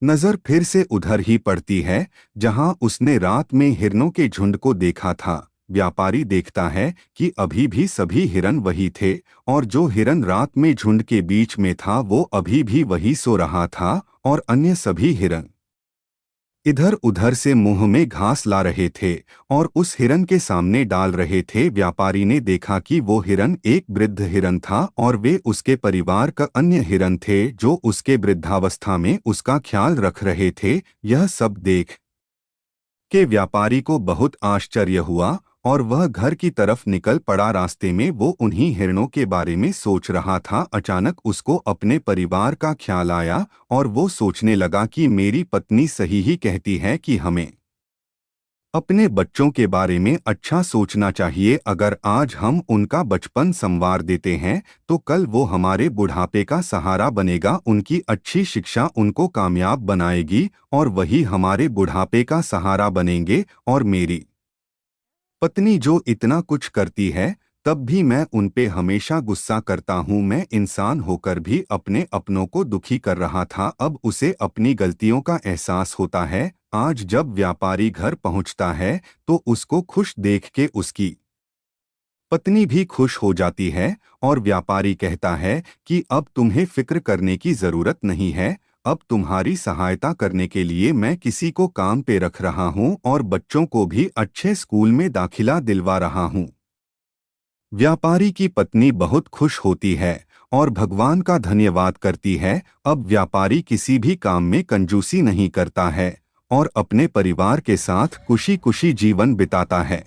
नजर फिर से उधर ही पड़ती है जहां उसने रात में हिरनों के झुंड को देखा था। व्यापारी देखता है कि अभी भी सभी हिरन वही थे और जो हिरन रात में झुंड के बीच में था वो अभी भी वही सो रहा था और अन्य सभी हिरन इधर उधर से मुंह में घास ला रहे थे और उस हिरन के सामने डाल रहे थे। व्यापारी ने देखा कि वो हिरन एक वृद्ध हिरन था और वे उसके परिवार का अन्य हिरन थे जो उसके वृद्धावस्था में उसका ख्याल रख रहे थे। यह सब देख के व्यापारी को बहुत आश्चर्य हुआ और वह घर की तरफ निकल पड़ा। रास्ते में वो उन्हीं हिरणों के बारे में सोच रहा था। अचानक उसको अपने परिवार का ख्याल आया और वो सोचने लगा कि मेरी पत्नी सही ही कहती है कि हमें अपने बच्चों के बारे में अच्छा सोचना चाहिए। अगर आज हम उनका बचपन संवार देते हैं तो कल वो हमारे बुढ़ापे का सहारा बनेगा। उनकी अच्छी शिक्षा उनको कामयाब बनाएगी और वही हमारे बुढ़ापे का सहारा बनेंगे। और मेरी पत्नी जो इतना कुछ करती है तब भी मैं उन पे हमेशा गुस्सा करता हूँ। मैं इंसान होकर भी अपने अपनों को दुखी कर रहा था। अब उसे अपनी गलतियों का एहसास होता है। आज जब व्यापारी घर पहुँचता है तो उसको खुश देख के उसकी पत्नी भी खुश हो जाती है और व्यापारी कहता है कि अब तुम्हें फिक्र करने की जरूरत नहीं है। अब तुम्हारी सहायता करने के लिए मैं किसी को काम पे रख रहा हूँ और बच्चों को भी अच्छे स्कूल में दाखिला दिलवा रहा हूँ। व्यापारी की पत्नी बहुत खुश होती है और भगवान का धन्यवाद करती है। अब व्यापारी किसी भी काम में कंजूसी नहीं करता है और अपने परिवार के साथ खुशी खुशी जीवन बिताता है।